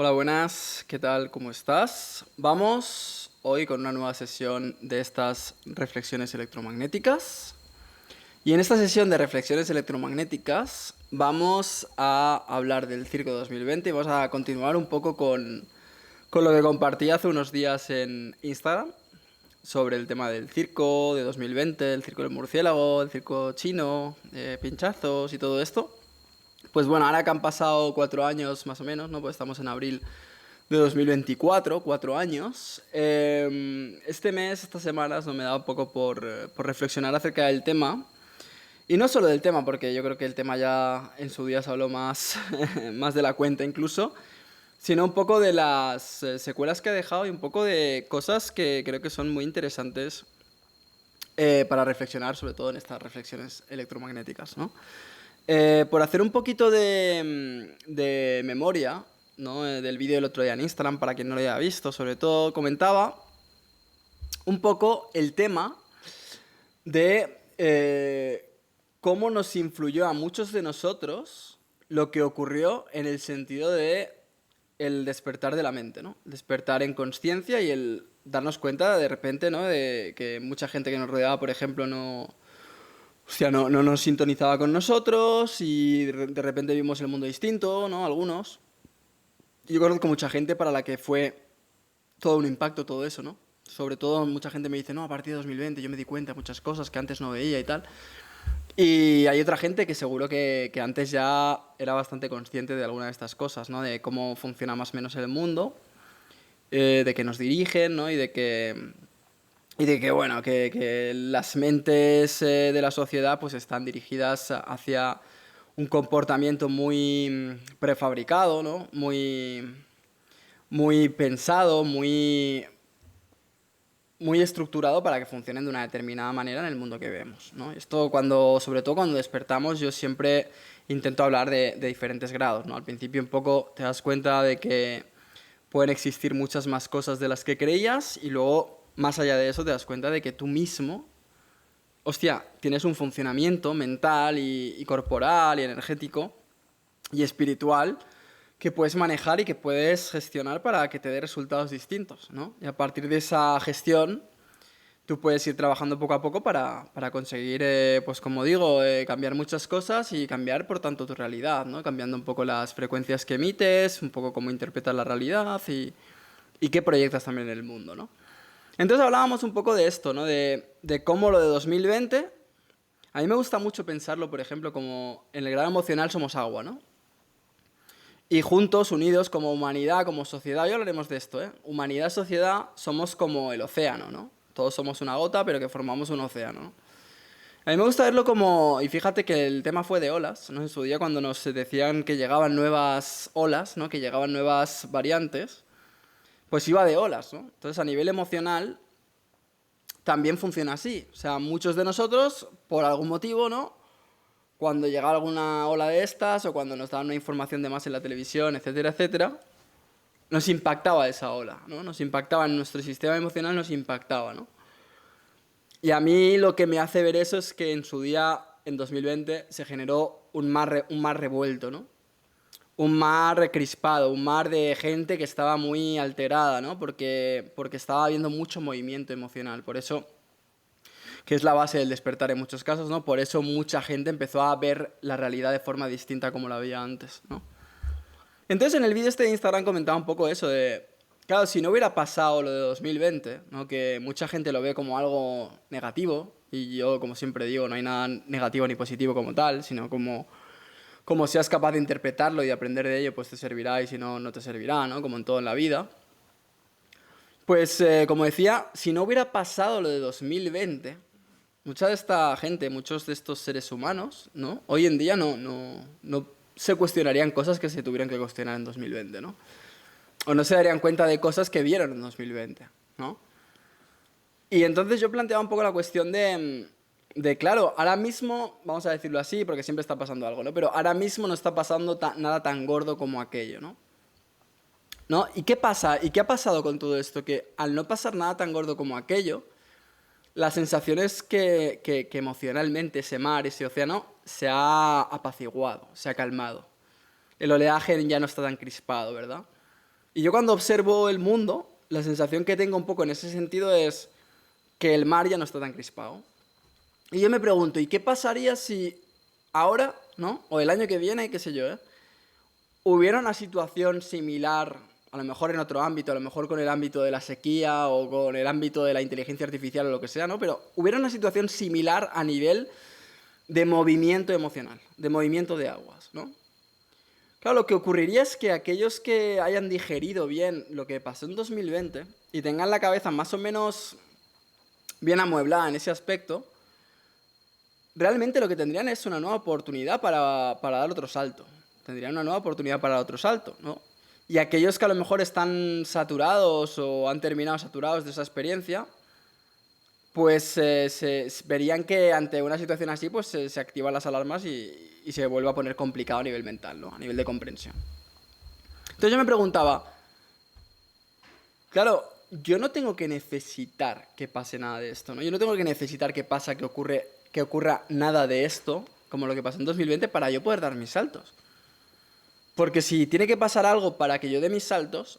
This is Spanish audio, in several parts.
Hola, buenas, ¿qué tal? ¿Cómo estás? Vamos hoy con una nueva sesión de estas reflexiones electromagnéticas. Y en esta sesión de reflexiones electromagnéticas vamos a hablar del Circo 2020 y vamos a continuar un poco con lo que compartí hace unos días en Instagram sobre el tema del circo de 2020, el circo del murciélago, el circo chino, pinchazos y todo esto. Pues bueno, ahora que han pasado 4 años más o menos, ¿no? Pues estamos en abril de 2024, 4 años. Este mes, estas semanas, no me he dado un poco por reflexionar acerca del tema. Y no solo del tema, porque yo creo que el tema ya en su día se habló más, más de la cuenta incluso, sino un poco de las secuelas que ha dejado y un poco de cosas que creo que son muy interesantes para reflexionar, sobre todo en estas reflexiones electromagnéticas, ¿no? Por hacer un poquito de memoria, ¿no? Del vídeo del otro día en Instagram, para quien no lo haya visto, sobre todo comentaba un poco el tema de cómo nos influyó a muchos de nosotros lo que ocurrió en el sentido de el despertar de la mente, ¿no? Despertar en conciencia y el darnos cuenta de repente, ¿no? De que mucha gente que nos rodeaba, por ejemplo, no nos sintonizaba con nosotros y de repente vimos el mundo distinto, ¿no? Algunos. Y yo conozco mucha gente para la que fue todo un impacto todo eso, ¿no? Sobre todo mucha gente me dice, no, a partir de 2020 yo me di cuenta de muchas cosas que antes no veía y tal. Y hay otra gente que seguro que antes ya era bastante consciente de alguna de estas cosas, ¿no? De cómo funciona más o menos el mundo, de que nos dirigen, ¿no? Y de que bueno, que las mentes de la sociedad pues están dirigidas hacia un comportamiento muy prefabricado, ¿no? Muy pensado, muy estructurado para que funcionen de una determinada manera en el mundo que vemos, ¿no? Esto sobre todo cuando despertamos, yo siempre intento hablar de diferentes grados, ¿no? Al principio un poco te das cuenta de que pueden existir muchas más cosas de las que creías y luego, más allá de eso, te das cuenta de que tú mismo, hostia, tienes un funcionamiento mental y corporal y energético y espiritual que puedes manejar y que puedes gestionar para que te dé resultados distintos, ¿no? Y a partir de esa gestión, tú puedes ir trabajando poco a poco para conseguir, pues como digo, cambiar muchas cosas y cambiar, por tanto, tu realidad, ¿no? Cambiando un poco las frecuencias que emites, un poco cómo interpretas la realidad y qué proyectas también en el mundo, ¿no? Entonces hablábamos un poco de esto, ¿no? De cómo lo de 2020, a mí me gusta mucho pensarlo, por ejemplo, como en el grado emocional somos agua, ¿no? Y juntos, unidos como humanidad, como sociedad, hoy hablaremos de esto, ¿eh? Humanidad, sociedad, somos como el océano, ¿no? Todos somos una gota, pero que formamos un océano, ¿no? A mí me gusta verlo como, y fíjate que el tema fue de olas, ¿no? En su día cuando nos decían que llegaban nuevas olas, ¿no? Que llegaban nuevas variantes, pues iba de olas, ¿no? Entonces a nivel emocional también funciona así. O sea, muchos de nosotros, por algún motivo, ¿no? Cuando llegaba alguna ola de estas o cuando nos daban una información de más en la televisión, etcétera, etcétera, nos impactaba esa ola, ¿no? Nos impactaba en nuestro sistema emocional, nos impactaba, ¿no? Y a mí lo que me hace ver eso es que en su día, en 2020, se generó un mar revuelto, ¿no? Un mar recrispado, un mar de gente que estaba muy alterada, ¿no? Porque estaba habiendo mucho movimiento emocional. Por eso, que es la base del despertar en muchos casos, ¿no? Por eso mucha gente empezó a ver la realidad de forma distinta como la veía antes, ¿no? Entonces en el vídeo este de Instagram comentaba un poco eso de, claro, si no hubiera pasado lo de 2020, ¿no? Que mucha gente lo ve como algo negativo, y yo como siempre digo, no hay nada negativo ni positivo como tal, sino como seas capaz de interpretarlo y de aprender de ello, pues te servirá y si no, no te servirá, ¿no? Como en todo en la vida. Pues como decía, si no hubiera pasado lo de 2020, mucha de esta gente, muchos de estos seres humanos, ¿no? Hoy en día no se cuestionarían cosas que se tuvieran que cuestionar en 2020, ¿no? O no se darían cuenta de cosas que vieron en 2020, ¿no? Y entonces yo planteaba un poco la cuestión de claro, ahora mismo, vamos a decirlo así, porque siempre está pasando algo, ¿no? Pero ahora mismo no está pasando nada tan gordo como aquello, ¿no? ¿No? ¿Y qué pasa? ¿Y qué ha pasado con todo esto? Que al no pasar nada tan gordo como aquello, las sensaciones que emocionalmente ese mar, ese océano, se ha apaciguado, se ha calmado. El oleaje ya no está tan crispado, ¿verdad? Y yo cuando observo el mundo, la sensación que tengo un poco en ese sentido es que el mar ya no está tan crispado. Y yo me pregunto, ¿y qué pasaría si ahora, ¿no? O el año que viene, qué sé yo, hubiera una situación similar, a lo mejor en otro ámbito, a lo mejor con el ámbito de la sequía o con el ámbito de la inteligencia artificial o lo que sea, ¿no? Pero hubiera una situación similar a nivel de movimiento emocional, de movimiento de aguas, ¿no? Claro, lo que ocurriría es que aquellos que hayan digerido bien lo que pasó en 2020 y tengan la cabeza más o menos bien amueblada en ese aspecto, realmente lo que tendrían es una nueva oportunidad para dar otro salto. Tendrían una nueva oportunidad para dar otro salto, ¿no? Y aquellos que a lo mejor están saturados o han terminado saturados de esa experiencia, pues verían que ante una situación así, pues se activan las alarmas y se vuelve a poner complicado a nivel mental, ¿no? A nivel de comprensión. Entonces yo me preguntaba, claro, yo no tengo que necesitar que pase nada de esto, ¿no? Yo no tengo que necesitar que ocurra nada de esto, como lo que pasó en 2020, para yo poder dar mis saltos. Porque si tiene que pasar algo para que yo dé mis saltos,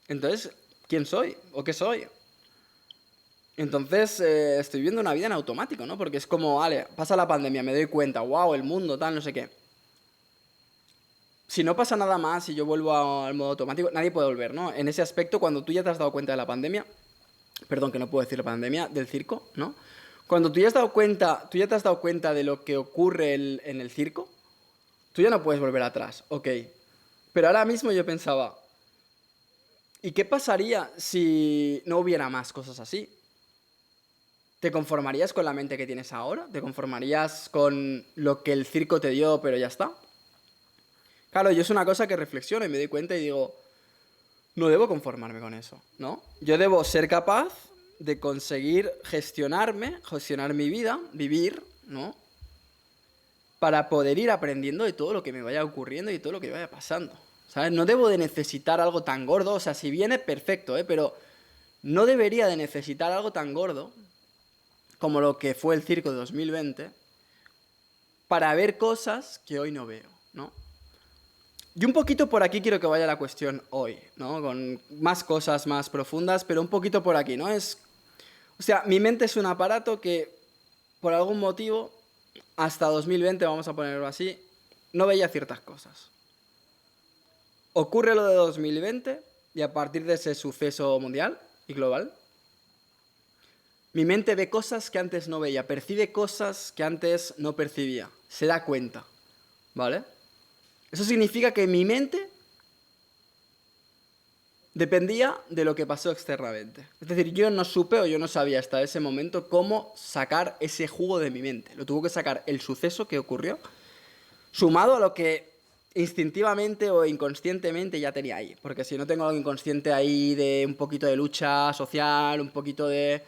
entonces, ¿quién soy? ¿O qué soy? Entonces, estoy viviendo una vida en automático, ¿no? Porque es como, vale, pasa la pandemia, me doy cuenta, wow, el mundo, tal, no sé qué. Si no pasa nada más y yo vuelvo al modo automático, nadie puede volver, ¿no? En ese aspecto, cuando tú ya te has dado cuenta de la pandemia, perdón, que no puedo decir la pandemia, del circo, ¿no? Cuando tú ya te has dado cuenta de lo que ocurre en el circo, tú ya no puedes volver atrás, ok. Pero ahora mismo yo pensaba, ¿y qué pasaría si no hubiera más cosas así? ¿Te conformarías con la mente que tienes ahora? ¿Te conformarías con lo que el circo te dio, pero ya está? Claro, yo es una cosa que reflexiono y me doy cuenta y digo, no debo conformarme con eso, ¿no? Yo debo ser capaz de conseguir gestionar mi vida, vivir, ¿no? Para poder ir aprendiendo de todo lo que me vaya ocurriendo y todo lo que vaya pasando, ¿sabes? No debo de necesitar algo tan gordo, o sea, si viene, perfecto, ¿eh? Pero no debería de necesitar algo tan gordo como lo que fue el circo de 2020 para ver cosas que hoy no veo, ¿no? Y un poquito por aquí quiero que vaya la cuestión hoy, ¿no? Con más cosas más profundas, pero un poquito por aquí, ¿no? O sea, mi mente es un aparato que, por algún motivo, hasta 2020, vamos a ponerlo así, no veía ciertas cosas. Ocurre lo de 2020 y a partir de ese suceso mundial y global, mi mente ve cosas que antes no veía, percibe cosas que antes no percibía, se da cuenta, ¿vale? Eso significa que mi mente dependía de lo que pasó externamente. Es decir, yo no supe o yo no sabía hasta ese momento cómo sacar ese jugo de mi mente. Lo tuvo que sacar el suceso que ocurrió, sumado a lo que instintivamente o inconscientemente ya tenía ahí. Porque si no tengo algo inconsciente ahí de un poquito de lucha social, un poquito de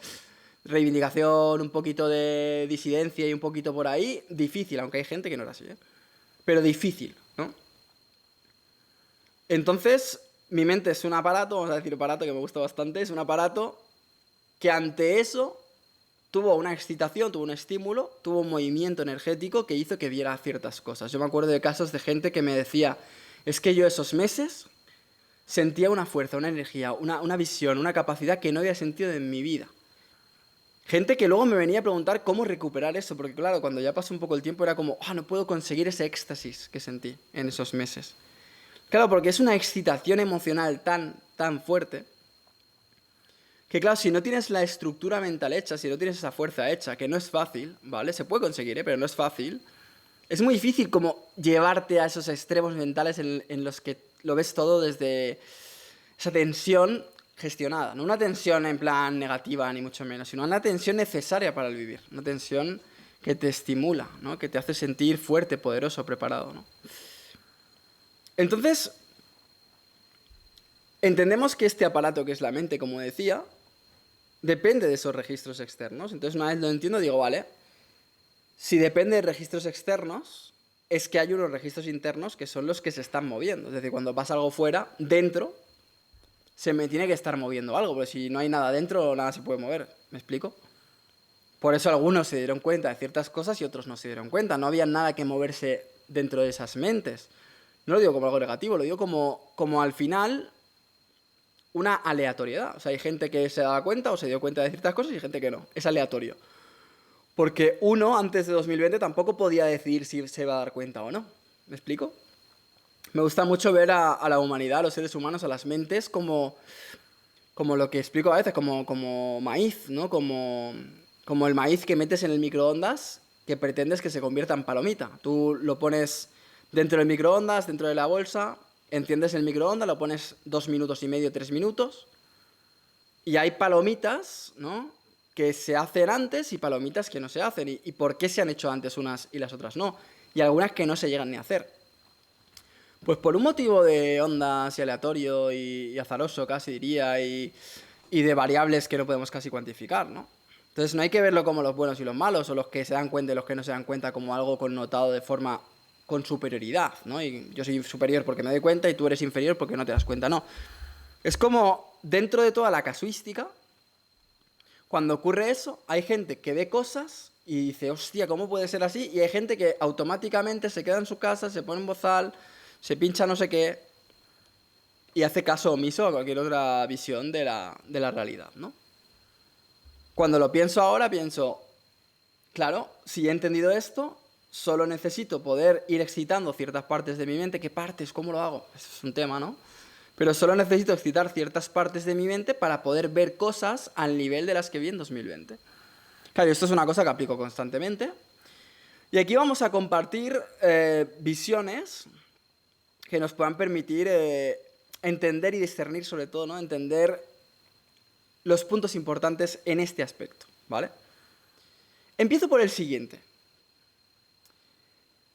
reivindicación, un poquito de disidencia y un poquito por ahí, difícil, aunque hay gente que no era así, ¿eh? Pero difícil, ¿no? Entonces, mi mente es un aparato, vamos a decir aparato que me gusta bastante, es un aparato que ante eso tuvo una excitación, tuvo un estímulo, tuvo un movimiento energético que hizo que viera ciertas cosas. Yo me acuerdo de casos de gente que me decía, es que yo esos meses sentía una fuerza, una energía, una visión, una capacidad que no había sentido en mi vida. Gente que luego me venía a preguntar cómo recuperar eso, porque claro, cuando ya pasó un poco el tiempo era como, no puedo conseguir ese éxtasis que sentí en esos meses. Claro, porque es una excitación emocional tan fuerte, que claro, si no tienes la estructura mental hecha, si no tienes esa fuerza hecha, que no es fácil, ¿vale? Se puede conseguir, ¿eh? Pero no es fácil. Es muy difícil como llevarte a esos extremos mentales en los que lo ves todo desde esa tensión gestionada. No una tensión en plan negativa, ni mucho menos, sino una tensión necesaria para el vivir. Una tensión que te estimula, ¿no? Que te hace sentir fuerte, poderoso, preparado, ¿no? Entonces, entendemos que este aparato que es la mente, como decía, depende de esos registros externos. Entonces, una vez lo entiendo, digo, vale, si depende de registros externos, es que hay unos registros internos que son los que se están moviendo. Es decir, cuando pasa algo fuera, dentro se me tiene que estar moviendo algo, porque si no hay nada dentro, nada se puede mover. ¿Me explico? Por eso algunos se dieron cuenta de ciertas cosas y otros no se dieron cuenta. No había nada que moverse dentro de esas mentes. No lo digo como algo negativo, lo digo como al final una aleatoriedad. O sea, hay gente que se da cuenta o se dio cuenta de ciertas cosas y hay gente que no. Es aleatorio. Porque uno, antes de 2020, tampoco podía decidir si se iba a dar cuenta o no. ¿Me explico? Me gusta mucho ver a la humanidad, a los seres humanos, a las mentes como lo que explico a veces, como maíz, ¿no? Como el maíz que metes en el microondas que pretendes que se convierta en palomita. Tú lo pones dentro del microondas, dentro de la bolsa, enciendes el microondas, lo pones 2 minutos y medio, 3 minutos, y hay palomitas, ¿no? Que se hacen antes y palomitas que no se hacen. ¿Y por qué se han hecho antes unas y las otras no? Y algunas que no se llegan ni a hacer. Pues por un motivo de ondas y aleatorio y azaroso casi diría y de variables que no podemos casi cuantificar, ¿no? Entonces no hay que verlo como los buenos y los malos o los que se dan cuenta y los que no se dan cuenta como algo connotado de forma con superioridad, ¿no? Y yo soy superior porque me doy cuenta y tú eres inferior porque no te das cuenta, no. Es como dentro de toda la casuística, cuando ocurre eso, hay gente que ve cosas y dice, hostia, ¿cómo puede ser así? Y hay gente que automáticamente se queda en su casa, se pone en bozal, se pincha no sé qué y hace caso omiso a cualquier otra visión de la realidad, ¿no? Cuando lo pienso ahora, pienso, claro, si he entendido esto, solo necesito poder ir excitando ciertas partes de mi mente. ¿Qué partes? ¿Cómo lo hago? Eso es un tema, ¿no? Pero solo necesito excitar ciertas partes de mi mente para poder ver cosas al nivel de las que vi en 2020. Claro, esto es una cosa que aplico constantemente. Y aquí vamos a compartir visiones que nos puedan permitir entender y discernir, sobre todo, ¿no? Entender los puntos importantes en este aspecto, ¿vale? Empiezo por el siguiente.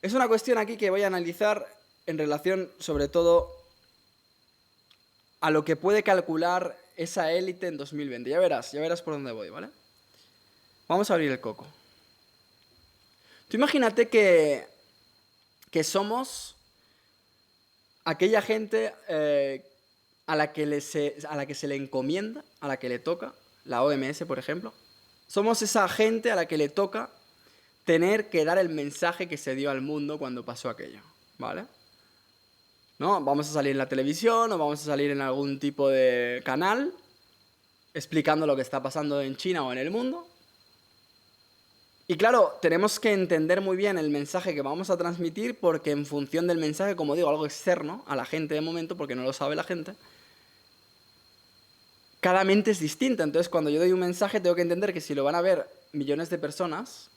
Es una cuestión aquí que voy a analizar en relación, sobre todo, a lo que puede calcular esa élite en 2020. Ya verás por dónde voy, ¿vale? Vamos a abrir el coco. Tú imagínate que somos aquella gente a la que se le encomienda, a la que le toca, la OMS, por ejemplo. Somos esa gente a la que le toca tener que dar el mensaje que se dio al mundo cuando pasó aquello, ¿vale? ¿No? Vamos a salir en la televisión o vamos a salir en algún tipo de canal explicando lo que está pasando en China o en el mundo. Y claro, tenemos que entender muy bien el mensaje que vamos a transmitir porque en función del mensaje, como digo, algo externo a la gente de momento, porque no lo sabe la gente, cada mente es distinta. Entonces, cuando yo doy un mensaje, tengo que entender que si lo van a ver millones de personas,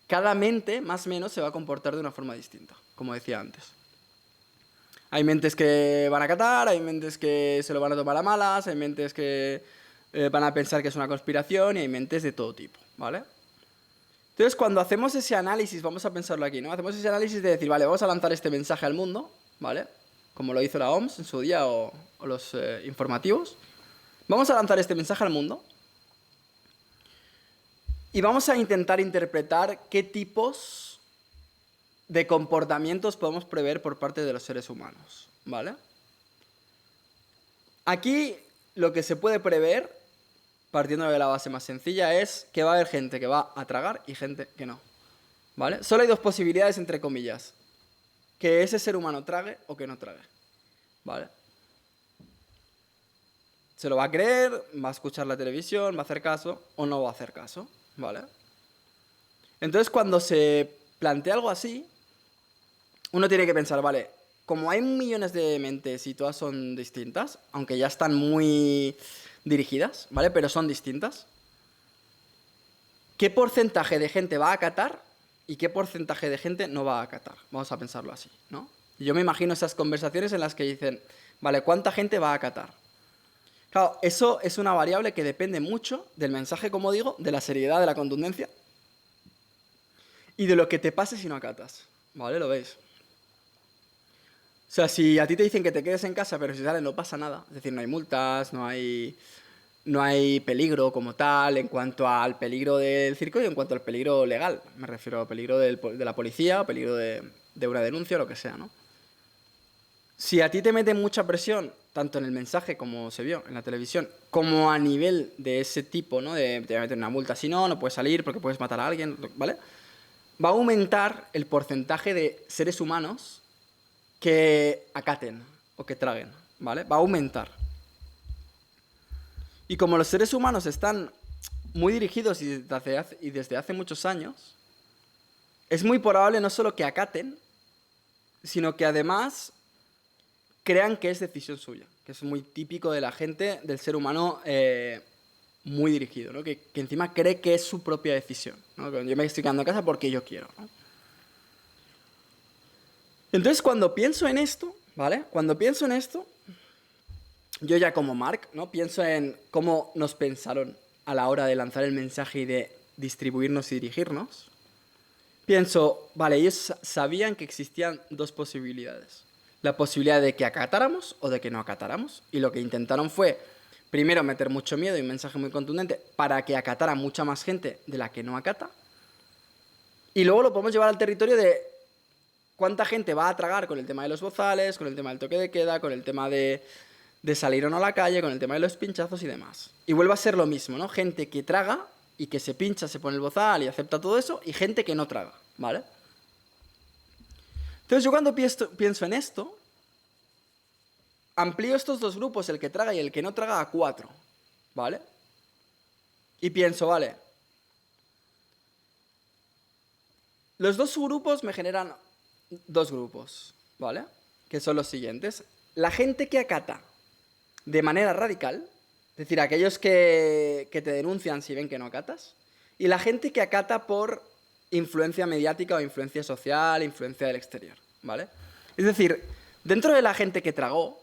cada mente, más o menos, se va a comportar de una forma distinta, como decía antes. Hay mentes que van a acatar, hay mentes que se lo van a tomar a malas, hay mentes que van a pensar que es una conspiración y hay mentes de todo tipo, ¿vale? Entonces, cuando hacemos ese análisis, vamos a pensarlo aquí, ¿no? Hacemos ese análisis de decir, vale, vamos a lanzar este mensaje al mundo, ¿vale? Como lo hizo la OMS en su día o los informativos. Vamos a lanzar este mensaje al mundo y vamos a intentar interpretar qué tipos de comportamientos podemos prever por parte de los seres humanos, ¿vale? Aquí lo que se puede prever, partiendo de la base más sencilla, es que va a haber gente que va a tragar y gente que no, ¿vale? Solo hay dos posibilidades, entre comillas, que ese ser humano trague o que no trague, ¿vale? Se lo va a creer, va a escuchar la televisión, va a hacer caso o no va a hacer caso, ¿vale? Entonces, cuando se plantea algo así, uno tiene que pensar, vale, como hay millones de mentes y todas son distintas, aunque ya están muy dirigidas, ¿vale? Pero son distintas. ¿Qué porcentaje de gente va a acatar y qué porcentaje de gente no va a acatar? Vamos a pensarlo así, ¿no? Y yo me imagino esas conversaciones en las que dicen, vale, ¿cuánta gente va a acatar? Claro, eso es una variable que depende mucho del mensaje, como digo, de la seriedad, de la contundencia y de lo que te pase si no acatas, ¿vale? ¿Lo veis? O sea, si a ti te dicen que te quedes en casa, pero si sales no pasa nada, es decir, no hay multas, no hay peligro como tal en cuanto al peligro del circo y en cuanto al peligro legal. Me refiero al peligro de la policía, peligro de una denuncia o lo que sea, ¿no? Si a ti te meten mucha presión, tanto en el mensaje como se vio en la televisión, como a nivel de ese tipo, ¿no? De te voy a meter una multa si no, no puedes salir porque puedes matar a alguien, ¿vale? Va a aumentar el porcentaje de seres humanos que acaten o que traguen, ¿vale? Va a aumentar. Y como los seres humanos están muy dirigidos y desde hace muchos años, es muy probable no solo que acaten, sino que además crean que es decisión suya, que es muy típico de la gente, del ser humano muy dirigido, ¿no? Que encima cree que es su propia decisión, ¿no? Que yo me estoy quedando en casa porque yo quiero, ¿no? Entonces, cuando pienso en esto, ¿vale? Cuando pienso en esto, yo ya como Mark, ¿no? Pienso en cómo nos pensaron a la hora de lanzar el mensaje y de distribuirnos y dirigirnos. Pienso, vale, ellos sabían que existían dos posibilidades. La posibilidad de que acatáramos o de que no acatáramos. Y lo que intentaron fue, primero, meter mucho miedo y un mensaje muy contundente para que acatara mucha más gente de la que no acata. Y luego lo podemos llevar al territorio de cuánta gente va a tragar con el tema de los bozales, con el tema del toque de queda, con el tema de salir o no a la calle, con el tema de los pinchazos y demás. Y vuelve a ser lo mismo, ¿no? Gente que traga y que se pincha, se pone el bozal y acepta todo eso, y gente que no traga, ¿vale? Entonces yo cuando pienso en esto, amplío estos dos grupos, el que traga y el que no traga, a 4, ¿vale? Y pienso, vale, los dos subgrupos me generan dos grupos, ¿vale? Que son los siguientes. La gente que acata de manera radical, es decir, aquellos que te denuncian si ven que no acatas, y la gente que acata por influencia mediática o influencia social, influencia del exterior, ¿vale? Es decir, dentro de la gente que tragó,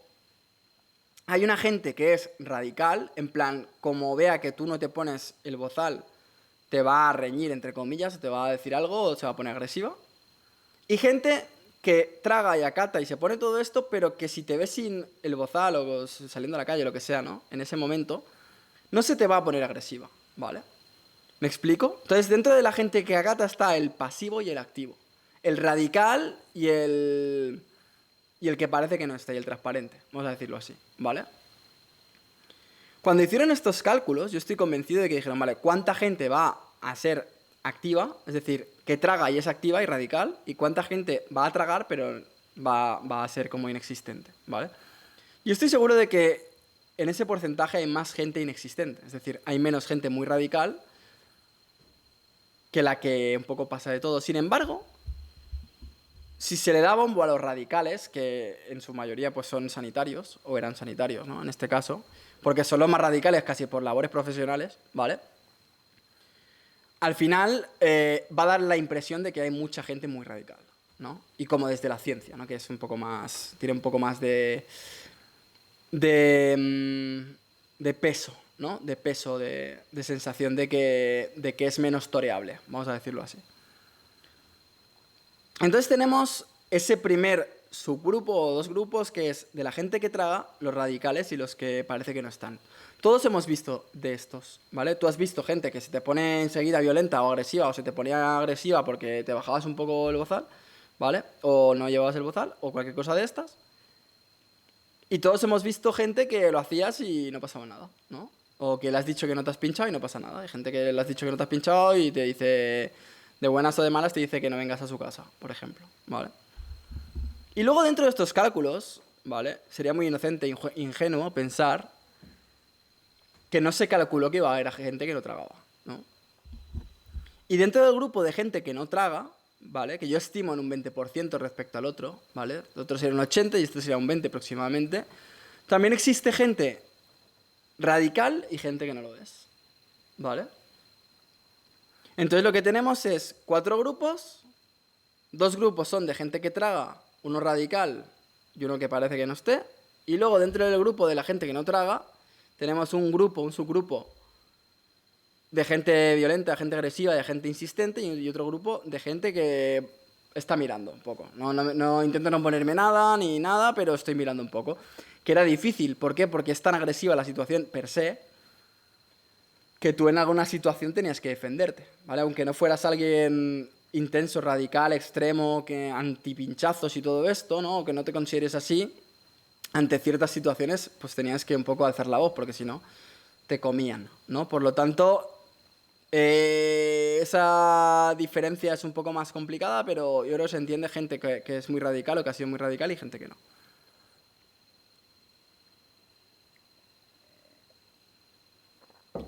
hay una gente que es radical, en plan, como vea que tú no te pones el bozal, te va a reñir, entre comillas, te va a decir algo o se va a poner agresiva. Y gente que traga y acata y se pone todo esto, pero que si te ves sin el bozal o saliendo a la calle, lo que sea, ¿no? En ese momento, no se te va a poner agresiva, ¿vale? ¿Me explico? Entonces, dentro de la gente que acata está el pasivo y el activo. El radical y el que parece que no está, y el transparente, vamos a decirlo así, ¿vale? Cuando hicieron estos cálculos, yo estoy convencido de que dijeron, vale, ¿cuánta gente va a ser activa? Es decir, que traga y es activa y radical, y cuánta gente va a tragar pero va a ser como inexistente, ¿vale? Yo estoy seguro de que en ese porcentaje hay más gente inexistente, es decir, hay menos gente muy radical que la que un poco pasa de todo. Sin embargo, si se le da bombo a los radicales, que en su mayoría pues son sanitarios, o eran sanitarios, ¿no? En este caso, porque son los más radicales casi por labores profesionales, ¿vale? Al final va a dar la impresión de que hay mucha gente muy radical, ¿no? Y como desde la ciencia, ¿no? Que es un poco más, tiene un poco más de peso, ¿no? De peso, de sensación de que es menos toreable, vamos a decirlo así. Entonces tenemos ese primer subgrupo o dos grupos que es de la gente que traga, los radicales y los que parece que no están. Todos hemos visto de estos, ¿vale? Tú has visto gente que se te pone enseguida violenta o agresiva, o se te ponía agresiva porque te bajabas un poco el bozal, ¿vale? O no llevabas el bozal, o cualquier cosa de estas. Y todos hemos visto gente que lo hacías y no pasaba nada, ¿no? O que le has dicho que no te has pinchado y no pasa nada. Hay gente que le has dicho que no te has pinchado y te dice, de buenas o de malas, te dice que no vengas a su casa, por ejemplo, ¿vale? Y luego dentro de estos cálculos, ¿vale? Sería muy inocente e ingenuo pensar que no se calculó que iba a haber gente que no tragaba, ¿no? Y dentro del grupo de gente que no traga, ¿vale? Que yo estimo en un 20% respecto al otro, ¿vale? El otro sería un 80 y este sería un 20 aproximadamente. También existe gente radical y gente que no lo es, ¿vale? Entonces lo que tenemos es 4 grupos. 2 grupos son de gente que traga, uno radical y uno que parece que no esté. Y luego dentro del grupo de la gente que no traga, tenemos un grupo, un subgrupo de gente violenta, de gente agresiva, de gente insistente y otro grupo de gente que está mirando un poco. No intento no ponerme nada ni nada, pero estoy mirando un poco. Que era difícil. ¿Por qué? Porque es tan agresiva la situación per se que tú en alguna situación tenías que defenderte, ¿vale? Aunque no fueras alguien intenso, radical, extremo, que antipinchazos y todo esto, ¿no? O que no te consideres así, ante ciertas situaciones, pues tenías que un poco alzar la voz, porque si no, te comían, ¿no? Por lo tanto, esa diferencia es un poco más complicada, pero yo creo que se entiende gente que es muy radical o que ha sido muy radical y gente que no.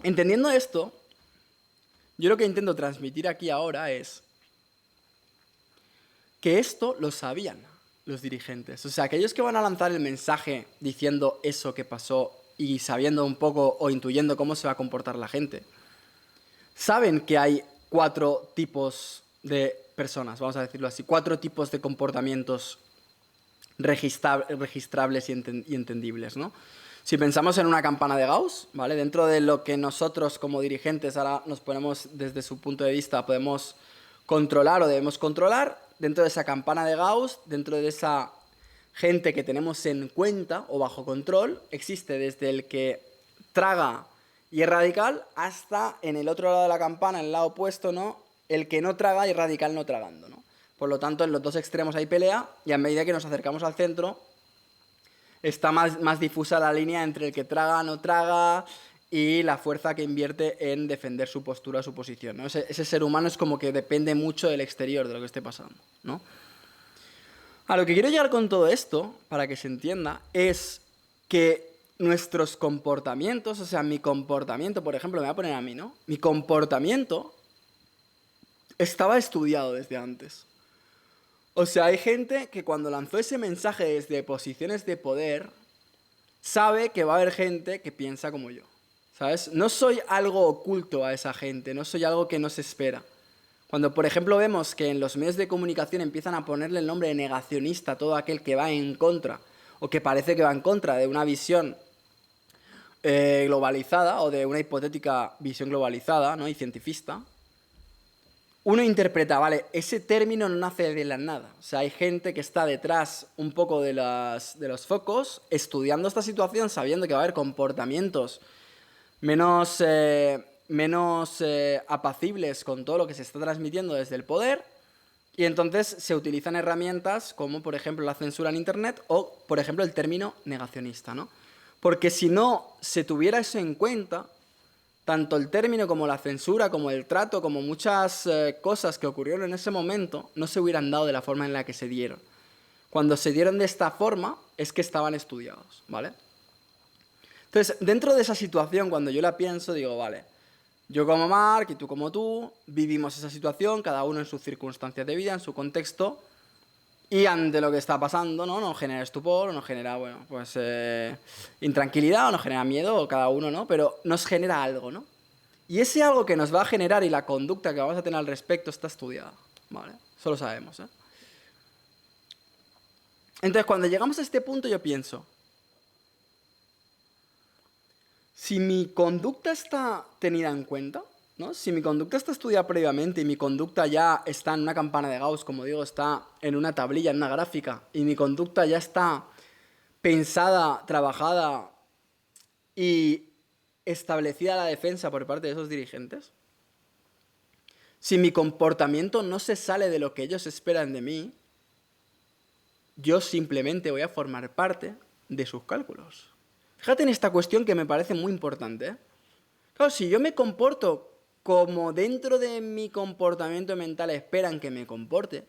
Entendiendo esto, yo lo que intento transmitir aquí ahora es que esto lo sabían los dirigentes. O sea, aquellos que van a lanzar el mensaje diciendo eso que pasó y sabiendo un poco o intuyendo cómo se va a comportar la gente, saben que hay 4 tipos de personas, vamos a decirlo así, 4 tipos de comportamientos registrables y entendibles, ¿no? Si pensamos en una campana de Gauss, ¿vale? Dentro de lo que nosotros como dirigentes ahora nos ponemos desde su punto de vista, podemos controlar o debemos controlar, dentro de esa campana de Gauss, dentro de esa gente que tenemos en cuenta o bajo control, existe desde el que traga y es radical hasta en el otro lado de la campana, en el lado opuesto, ¿no? El que no traga y radical no tragando, ¿no? Por lo tanto, en los dos extremos hay pelea y a medida que nos acercamos al centro, está más difusa la línea entre el que traga, no traga y la fuerza que invierte en defender su postura, su posición, ¿no? Ese ser humano es como que depende mucho del exterior, de lo que esté pasando, ¿no? A lo que quiero llegar con todo esto, para que se entienda, es que nuestros comportamientos, o sea, mi comportamiento, por ejemplo, me voy a poner a mí, ¿no? Mi comportamiento estaba estudiado desde antes. O sea, hay gente que cuando lanzó ese mensaje desde posiciones de poder, sabe que va a haber gente que piensa como yo, ¿sabes? No soy algo oculto a esa gente, no soy algo que no se espera. Cuando, por ejemplo, vemos que en los medios de comunicación empiezan a ponerle el nombre de negacionista a todo aquel que va en contra, o que parece que va en contra de una visión globalizada, o de una hipotética visión globalizada, ¿no? Y cientifista, uno interpreta, vale, ese término no nace de la nada. O sea, hay gente que está detrás un poco de los focos, estudiando esta situación, sabiendo que va a haber comportamientos menos apacibles con todo lo que se está transmitiendo desde el poder, y entonces se utilizan herramientas como, por ejemplo, la censura en Internet o, por ejemplo, el término negacionista, ¿no? Porque si no se tuviera eso en cuenta, tanto el término como la censura, como el trato, como muchas cosas que ocurrieron en ese momento, no se hubieran dado de la forma en la que se dieron. Cuando se dieron de esta forma, es que estaban estudiados, ¿vale? Entonces, dentro de esa situación, cuando yo la pienso, digo, vale, yo como Marc y tú como tú, vivimos esa situación, cada uno en sus circunstancias de vida, en su contexto, y ante lo que está pasando, ¿no? Nos genera estupor, o nos genera, bueno, pues intranquilidad, o nos genera miedo, o cada uno, ¿no? Pero nos genera algo, ¿no? Y ese algo que nos va a generar y la conducta que vamos a tener al respecto está estudiada, ¿vale? Eso lo sabemos, ¿eh? Entonces, cuando llegamos a este punto, yo pienso, si mi conducta está tenida en cuenta, ¿no? Si mi conducta está estudiada previamente y mi conducta ya está en una campana de Gauss, como digo, está en una tablilla, en una gráfica, y mi conducta ya está pensada, trabajada y establecida la defensa por parte de esos dirigentes, si mi comportamiento no se sale de lo que ellos esperan de mí, yo simplemente voy a formar parte de sus cálculos. Fíjate en esta cuestión que me parece muy importante, ¿eh? Claro, si yo me comporto como dentro de mi comportamiento mental esperan que me comporte,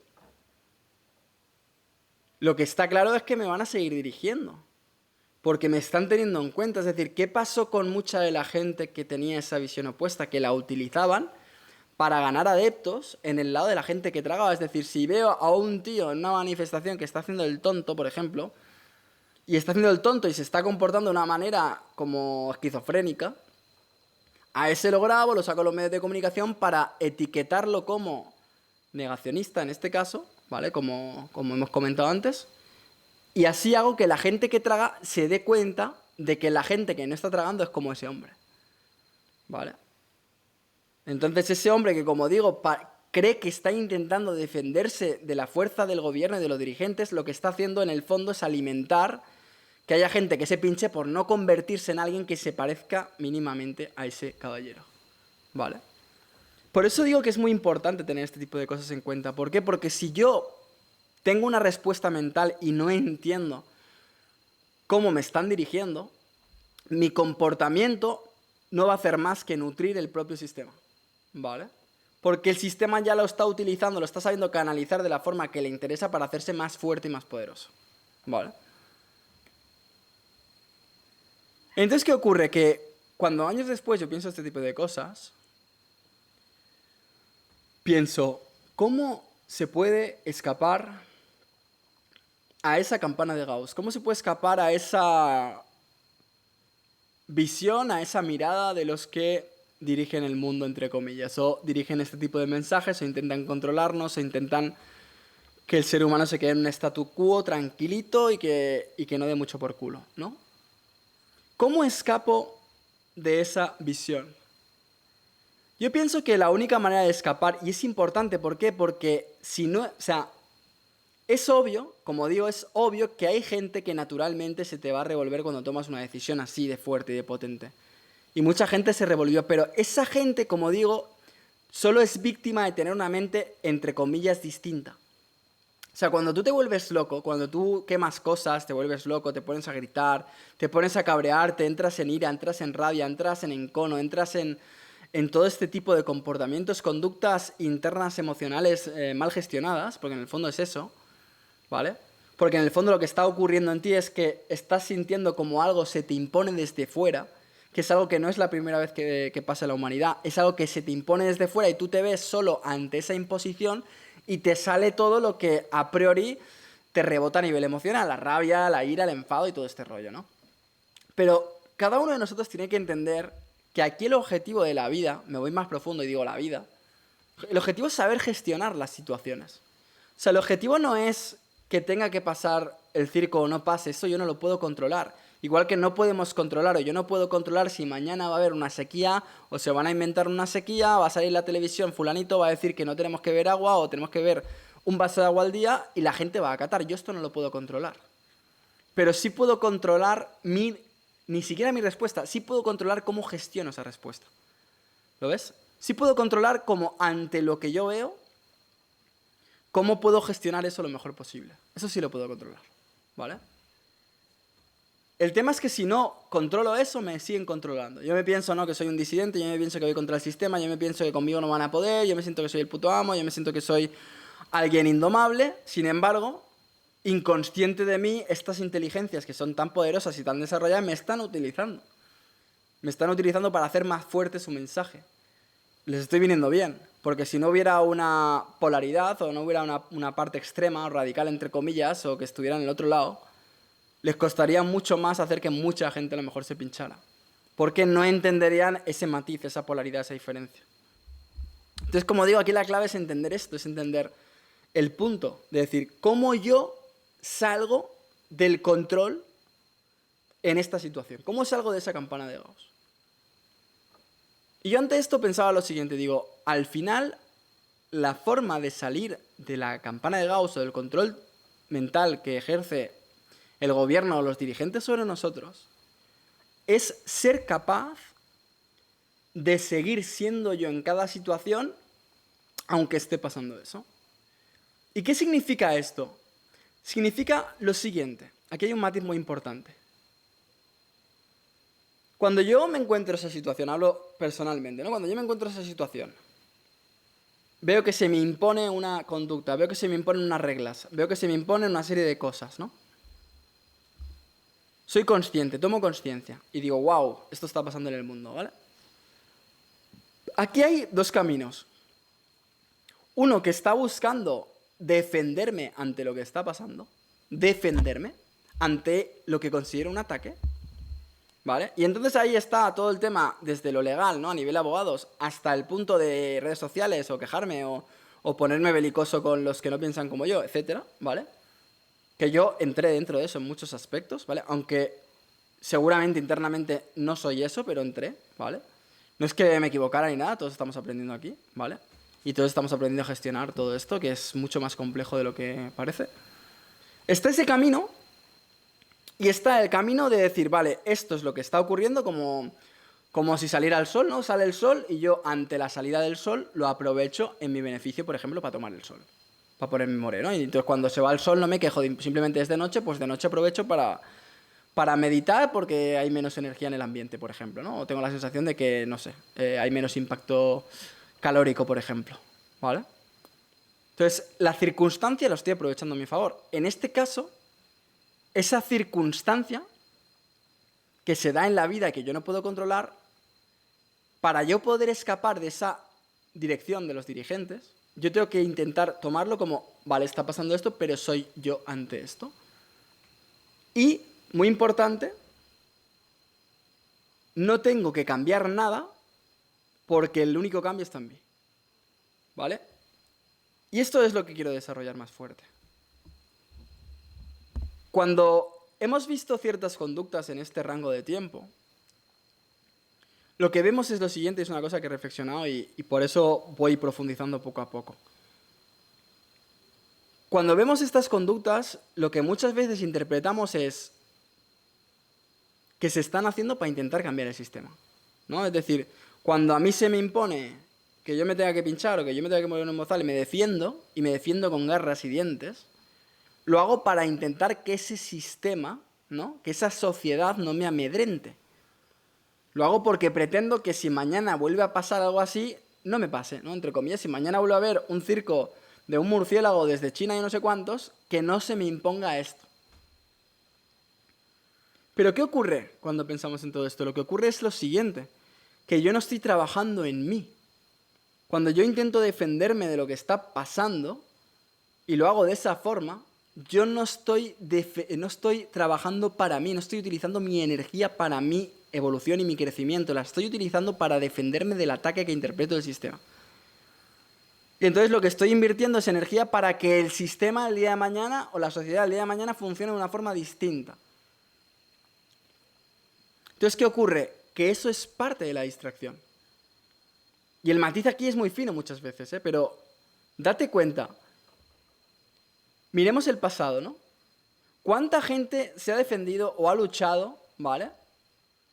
lo que está claro es que me van a seguir dirigiendo, porque me están teniendo en cuenta. Es decir, ¿qué pasó con mucha de la gente que tenía esa visión opuesta, que la utilizaban para ganar adeptos en el lado de la gente que tragaba? Es decir, si veo a un tío en una manifestación que está haciendo el tonto, por ejemplo, y está haciendo el tonto y se está comportando de una manera como esquizofrénica, a ese lo grabo, lo saco a los medios de comunicación para etiquetarlo como negacionista en este caso, ¿vale? Como hemos comentado antes. Y así hago que la gente que traga se dé cuenta de que la gente que no está tragando es como ese hombre, ¿vale? Entonces ese hombre que, como digo, cree que está intentando defenderse de la fuerza del gobierno y de los dirigentes, lo que está haciendo en el fondo es alimentar que haya gente que se pinche por no convertirse en alguien que se parezca mínimamente a ese caballero, ¿vale? Por eso digo que es muy importante tener este tipo de cosas en cuenta. ¿Por qué? Porque si yo tengo una respuesta mental y no entiendo cómo me están dirigiendo, mi comportamiento no va a hacer más que nutrir el propio sistema, ¿vale? Porque el sistema ya lo está utilizando, lo está sabiendo canalizar de la forma que le interesa para hacerse más fuerte y más poderoso, ¿vale? Entonces, ¿qué ocurre? Que cuando años después yo pienso este tipo de cosas, pienso, ¿cómo se puede escapar a esa campana de Gauss? ¿Cómo se puede escapar a esa visión, a esa mirada de los que dirigen el mundo, entre comillas, o dirigen este tipo de mensajes, o intentan controlarnos, o intentan que el ser humano se quede en un statu quo tranquilito y que no dé mucho por culo, ¿no? ¿Cómo escapo de esa visión? Yo pienso que la única manera de escapar, y es importante, ¿por qué? Porque si no, o sea, es obvio, como digo, es obvio que hay gente que naturalmente se te va a revolver cuando tomas una decisión así de fuerte y de potente. Y mucha gente se revolvió, pero esa gente, como digo, solo es víctima de tener una mente, entre comillas, distinta. O sea, cuando tú te vuelves loco, cuando tú quemas cosas, te vuelves loco, te pones a gritar, te pones a cabrearte, entras en ira, entras en rabia, entras en encono, entras en todo este tipo de comportamientos, conductas internas emocionales mal gestionadas, porque en el fondo es eso, ¿vale? Porque en el fondo lo que está ocurriendo en ti es que estás sintiendo como algo se te impone desde fuera, que es algo que no es la primera vez que pasa en la humanidad, es algo que se te impone desde fuera y tú te ves solo ante esa imposición y te sale todo lo que a priori te rebota a nivel emocional, la rabia, la ira, el enfado y todo este rollo, ¿no? Pero cada uno de nosotros tiene que entender que aquí el objetivo de la vida, me voy más profundo y digo la vida, el objetivo es saber gestionar las situaciones. O sea, el objetivo no es que tenga que pasar el circo o no pase, eso yo no lo puedo controlar. Igual que no podemos controlar, o yo no puedo controlar si mañana va a haber una sequía, o se van a inventar una sequía, va a salir la televisión, fulanito va a decir que no tenemos que beber agua, o tenemos que beber un vaso de agua al día, y la gente va a acatar. Yo esto no lo puedo controlar. Pero sí puedo controlar ni siquiera mi respuesta, sí puedo controlar cómo gestiono esa respuesta. ¿Lo ves? Sí puedo controlar cómo ante lo que yo veo, cómo puedo gestionar eso lo mejor posible. Eso sí lo puedo controlar, ¿vale? El tema es que si no controlo eso, me siguen controlando. Yo me pienso, no, que soy un disidente, yo me pienso que voy contra el sistema, yo me pienso que conmigo no van a poder, yo me siento que soy el puto amo, yo me siento que soy alguien indomable. Sin embargo, inconsciente de mí, estas inteligencias que son tan poderosas y tan desarrolladas me están utilizando. Me están utilizando para hacer más fuerte su mensaje. Les estoy viniendo bien, porque si no hubiera una polaridad o no hubiera una parte extrema o radical, entre comillas, o que estuviera en el otro lado, les costaría mucho más hacer que mucha gente a lo mejor se pinchara. Porque no entenderían ese matiz, esa polaridad, esa diferencia. Entonces, como digo, aquí la clave es entender esto, es entender el punto de decir, ¿cómo yo salgo del control en esta situación? ¿Cómo salgo de esa campana de Gauss? Y yo ante esto pensaba lo siguiente, digo, al final, la forma de salir de la campana de Gauss o del control mental que ejerce el gobierno o los dirigentes sobre nosotros es ser capaz de seguir siendo yo en cada situación aunque esté pasando eso. ¿Y qué significa esto? Significa lo siguiente. Aquí hay un matiz muy importante. Cuando yo me encuentro en esa situación, hablo personalmente, ¿no? Cuando yo me encuentro en esa situación, veo que se me impone una conducta, veo que se me imponen unas reglas, veo que se me imponen una serie de cosas, ¿no? Soy consciente, tomo conciencia y digo, wow, esto está pasando en el mundo, ¿vale? Aquí hay dos caminos. Uno que está buscando defenderme ante lo que está pasando, defenderme ante lo que considero un ataque, ¿vale? Y entonces ahí está todo el tema desde lo legal, ¿no? A nivel abogados, hasta el punto de redes sociales o quejarme o ponerme belicoso con los que no piensan como yo, etcétera, ¿vale? Que yo entré dentro de eso en muchos aspectos, ¿vale? Aunque seguramente internamente no soy eso, pero entré, ¿vale? No es que me equivocara ni nada, todos estamos aprendiendo aquí, ¿vale? Y todos estamos aprendiendo a gestionar todo esto, que es mucho más complejo de lo que parece. Está ese camino y está el camino de decir, vale, esto es lo que está ocurriendo como si saliera el sol, ¿no? Sale el sol y yo ante la salida del sol lo aprovecho en mi beneficio, por ejemplo, para tomar el sol, para ponerme moreno. Y entonces cuando se va el sol no me quejo, simplemente es de noche, pues de noche aprovecho para meditar porque hay menos energía en el ambiente, por ejemplo, ¿no? O tengo la sensación de que, no sé, hay menos impacto calórico, por ejemplo, ¿vale? Entonces, la circunstancia la estoy aprovechando a mi favor. En este caso, esa circunstancia que se da en la vida y que yo no puedo controlar, para yo poder escapar de esa dirección de los dirigentes, yo tengo que intentar tomarlo como, vale, está pasando esto, pero soy yo ante esto. Y, muy importante, no tengo que cambiar nada porque el único cambio está en mí. ¿Vale? Y esto es lo que quiero desarrollar más fuerte. Cuando hemos visto ciertas conductas en este rango de tiempo, lo que vemos es lo siguiente, es una cosa que he reflexionado y por eso voy profundizando poco a poco. Cuando vemos estas conductas, lo que muchas veces interpretamos es que se están haciendo para intentar cambiar el sistema, ¿no? Es decir, cuando a mí se me impone que yo me tenga que pinchar o que yo me tenga que mover en un bozal y me defiendo con garras y dientes, lo hago para intentar que ese sistema, ¿no? Que esa sociedad no me amedrente. Lo hago porque pretendo que si mañana vuelve a pasar algo así, no me pase, ¿no? Entre comillas, si mañana vuelve a haber un circo de un murciélago desde China y no sé cuántos, que no se me imponga esto. Pero ¿qué ocurre cuando pensamos en todo esto? Lo que ocurre es lo siguiente, que yo no estoy trabajando en mí. Cuando yo intento defenderme de lo que está pasando, y lo hago de esa forma, yo no estoy trabajando para mí, no estoy utilizando mi energía para mi evolución y mi crecimiento, la estoy utilizando para defenderme del ataque que interpreto del sistema. Y entonces lo que estoy invirtiendo es energía para que el sistema el día de mañana, o la sociedad el día de mañana, funcione de una forma distinta. Entonces, ¿qué ocurre? Que eso es parte de la distracción. Y el matiz aquí es muy fino muchas veces, pero date cuenta. Miremos el pasado, ¿no? ¿Cuánta gente se ha defendido o ha luchado, ¿vale?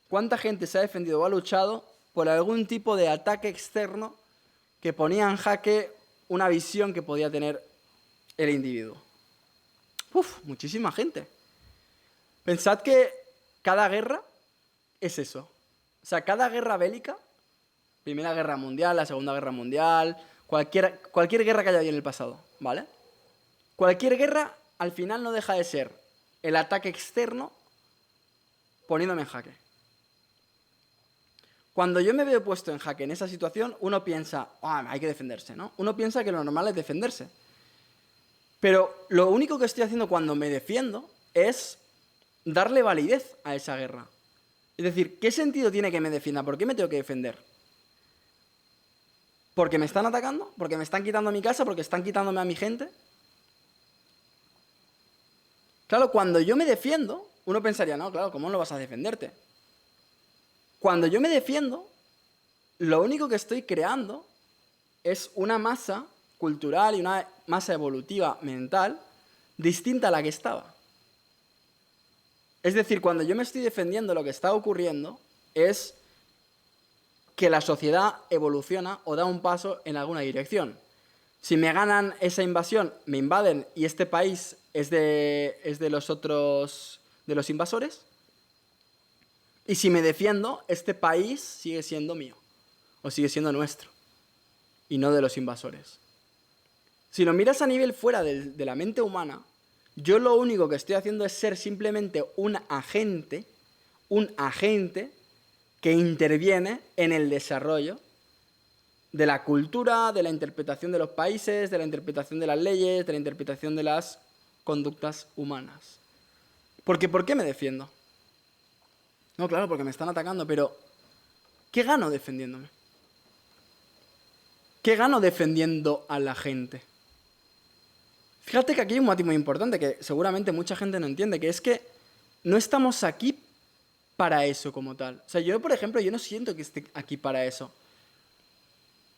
¿Cuánta gente se ha defendido o ha luchado por algún tipo de ataque externo que ponía en jaque una visión que podía tener el individuo? Muchísima gente. Pensad que cada guerra es eso. O sea, cada guerra bélica, Primera Guerra Mundial, la Segunda Guerra Mundial, cualquier guerra que haya habido en el pasado, ¿vale? Cualquier guerra al final no deja de ser el ataque externo poniéndome en jaque. Cuando yo me veo puesto en jaque en esa situación, uno piensa, hay que defenderse, ¿no? Uno piensa que lo normal es defenderse. Pero lo único que estoy haciendo cuando me defiendo es darle validez a esa guerra. Es decir, ¿qué sentido tiene que me defienda? ¿Por qué me tengo que defender? ¿Porque me están atacando? ¿Porque me están quitando mi casa? ¿Porque están quitándome a mi gente? Claro, cuando yo me defiendo, uno pensaría, no, claro, ¿cómo no vas a defenderte? Cuando yo me defiendo, lo único que estoy creando es una masa cultural y una masa evolutiva mental distinta a la que estaba. Es decir, cuando yo me estoy defendiendo, lo que está ocurriendo es que la sociedad evoluciona o da un paso en alguna dirección. Si me ganan esa invasión, me invaden y este país es de los invasores. Y si me defiendo, este país sigue siendo mío o sigue siendo nuestro y no de los invasores. Si lo miras a nivel fuera de la mente humana, yo lo único que estoy haciendo es ser simplemente un agente que interviene en el desarrollo de la cultura, de la interpretación de los países, de la interpretación de las leyes, de la interpretación de las conductas humanas. Porque ¿por qué me defiendo? No, claro, porque me están atacando, pero ¿qué gano defendiéndome? ¿Qué gano defendiendo a la gente? Fíjate que aquí hay un matiz muy importante que seguramente mucha gente no entiende, que es que no estamos aquí para eso como tal. O sea, yo, por ejemplo, yo no siento que esté aquí para eso.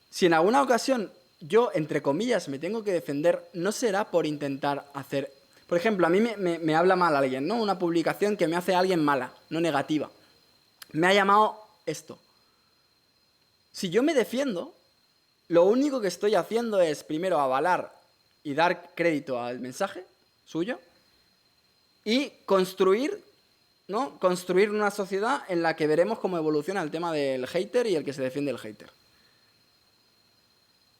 Si en alguna ocasión yo, entre comillas, me tengo que defender, no será por intentar hacer... Por ejemplo, a mí me habla mal alguien, ¿no? Una publicación que me hace alguien mala, no negativa. Me ha llamado esto. Si yo me defiendo, lo único que estoy haciendo es, primero, avalar y dar crédito al mensaje suyo y construir, ¿no? Construir una sociedad en la que veremos cómo evoluciona el tema del hater y el que se defiende del hater.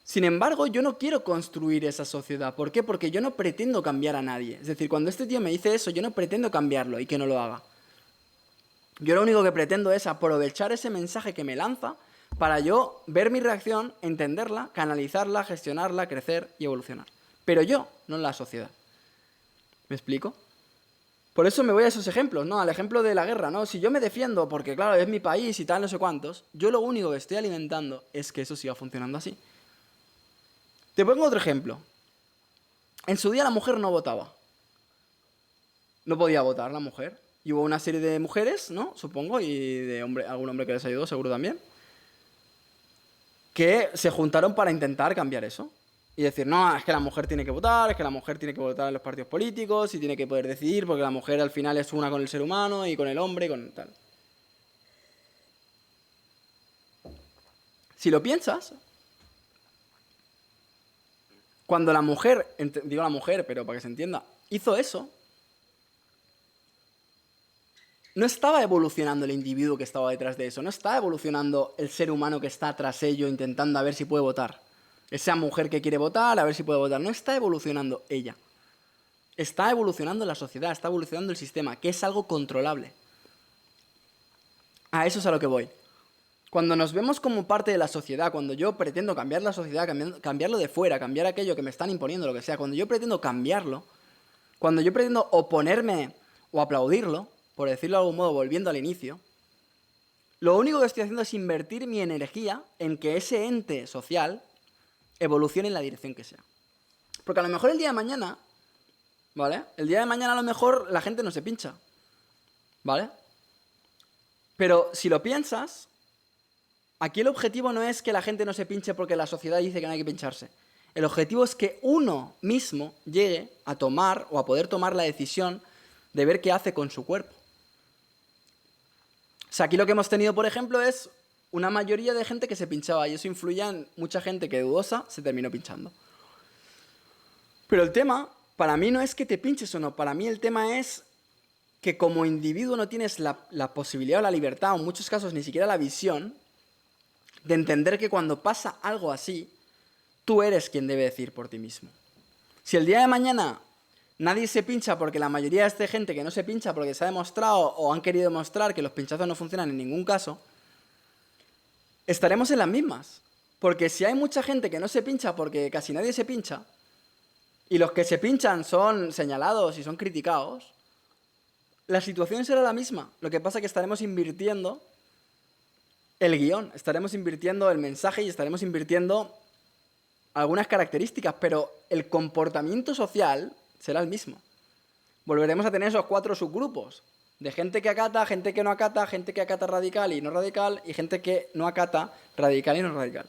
Sin embargo, yo no quiero construir esa sociedad. ¿Por qué? Porque yo no pretendo cambiar a nadie. Es decir, cuando este tío me dice eso, yo no pretendo cambiarlo y que no lo haga. Yo lo único que pretendo es aprovechar ese mensaje que me lanza para yo ver mi reacción, entenderla, canalizarla, gestionarla, crecer y evolucionar. Pero yo, no la sociedad. ¿Me explico? Por eso me voy a esos ejemplos, ¿no? Al ejemplo de la guerra, ¿no? Si yo me defiendo porque, claro, es mi país y tal, no sé cuántos, yo lo único que estoy alimentando es que eso siga funcionando así. Te pongo otro ejemplo. En su día la mujer no votaba. No podía votar la mujer. Y hubo una serie de mujeres, ¿no? Supongo, y de algún hombre que les ayudó, seguro también, que se juntaron para intentar cambiar eso. Y decir, no, es que la mujer tiene que votar, es que la mujer tiene que votar en los partidos políticos y tiene que poder decidir porque la mujer al final es una con el ser humano y con el hombre y con tal. Si lo piensas, cuando la mujer, digo la mujer, pero para que se entienda, hizo eso, no estaba evolucionando el individuo que estaba detrás de eso, no estaba evolucionando el ser humano que está tras ello intentando a ver si puede votar. Esa mujer que quiere votar, a ver si puede votar, no está evolucionando ella. Está evolucionando la sociedad, está evolucionando el sistema, que es algo controlable. A eso es a lo que voy. Cuando nos vemos como parte de la sociedad, cuando yo pretendo cambiar la sociedad, cambiarlo de fuera, cambiar aquello que me están imponiendo, lo que sea, cuando yo pretendo cambiarlo, cuando yo pretendo oponerme o aplaudirlo, por decirlo de algún modo, volviendo al inicio, lo único que estoy haciendo es invertir mi energía en que ese ente social evolucione en la dirección que sea. Porque a lo mejor el día de mañana, ¿vale? El día de mañana a lo mejor la gente no se pincha, ¿vale? Pero si lo piensas, aquí el objetivo no es que la gente no se pinche porque la sociedad dice que no hay que pincharse. El objetivo es que uno mismo llegue a tomar o a poder tomar la decisión de ver qué hace con su cuerpo. O sea, aquí lo que hemos tenido, por ejemplo, es una mayoría de gente que se pinchaba y eso influía en mucha gente que dudosa se terminó pinchando. Pero el tema, para mí no es que te pinches o no, para mí el tema es que como individuo no tienes la posibilidad o la libertad, o en muchos casos ni siquiera la visión, de entender que cuando pasa algo así, tú eres quien debe decir por ti mismo. Si el día de mañana nadie se pincha porque la mayoría de esta gente que no se pincha porque se ha demostrado o han querido demostrar que los pinchazos no funcionan en ningún caso, estaremos en las mismas. Porque si hay mucha gente que no se pincha porque casi nadie se pincha, y los que se pinchan son señalados y son criticados, la situación será la misma. Lo que pasa es que estaremos invirtiendo el guión, estaremos invirtiendo el mensaje y estaremos invirtiendo algunas características, pero el comportamiento social será el mismo. Volveremos a tener esos 4 subgrupos de gente que acata, gente que no acata, gente que acata radical y no radical, y gente que no acata radical y no radical.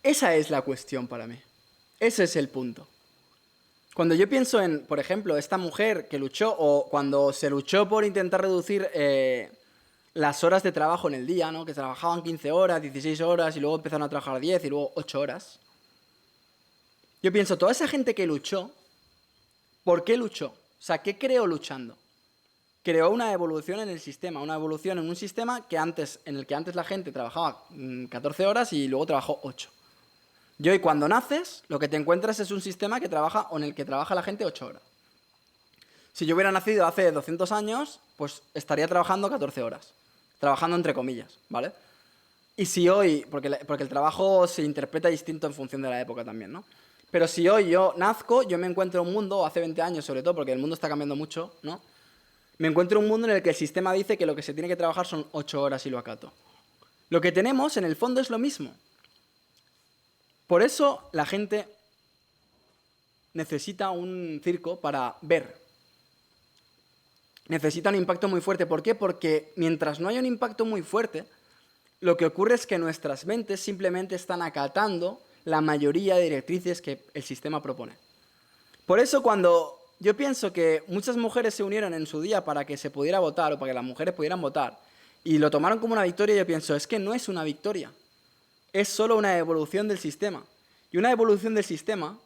Esa es la cuestión para mí. Ese es el punto. Cuando yo pienso en, por ejemplo, esta mujer que luchó, o cuando se luchó por intentar reducir las horas de trabajo en el día, ¿no? Que trabajaban 15 horas, 16 horas, y luego empezaron a trabajar 10 y luego 8 horas. Yo pienso, toda esa gente que luchó, ¿por qué luchó? O sea, ¿qué creó luchando? Creó una evolución en el sistema, una evolución en un sistema en el que antes la gente trabajaba 14 horas y luego trabajó 8. Y hoy cuando naces, lo que te encuentras es un sistema que trabaja o en el que trabaja la gente 8 horas. Si yo hubiera nacido hace 200 años, pues estaría trabajando 14 horas. Trabajando entre comillas, ¿vale? Y si hoy, porque el trabajo se interpreta distinto en función de la época también, ¿no? Pero si hoy yo nazco, yo me encuentro un mundo, hace 20 años sobre todo, porque el mundo está cambiando mucho, ¿no? Me encuentro un mundo en el que el sistema dice que lo que se tiene que trabajar son 8 horas y lo acato. Lo que tenemos, en el fondo, es lo mismo. Por eso la gente necesita un circo para ver. Necesita un impacto muy fuerte. ¿Por qué? Porque mientras no haya un impacto muy fuerte, lo que ocurre es que nuestras mentes simplemente están acatando la mayoría de directrices que el sistema propone. Por eso cuando yo pienso que muchas mujeres se unieron en su día para que se pudiera votar o para que las mujeres pudieran votar y lo tomaron como una victoria, yo pienso, es que no es una victoria, es solo una evolución del sistema. Y una evolución del sistema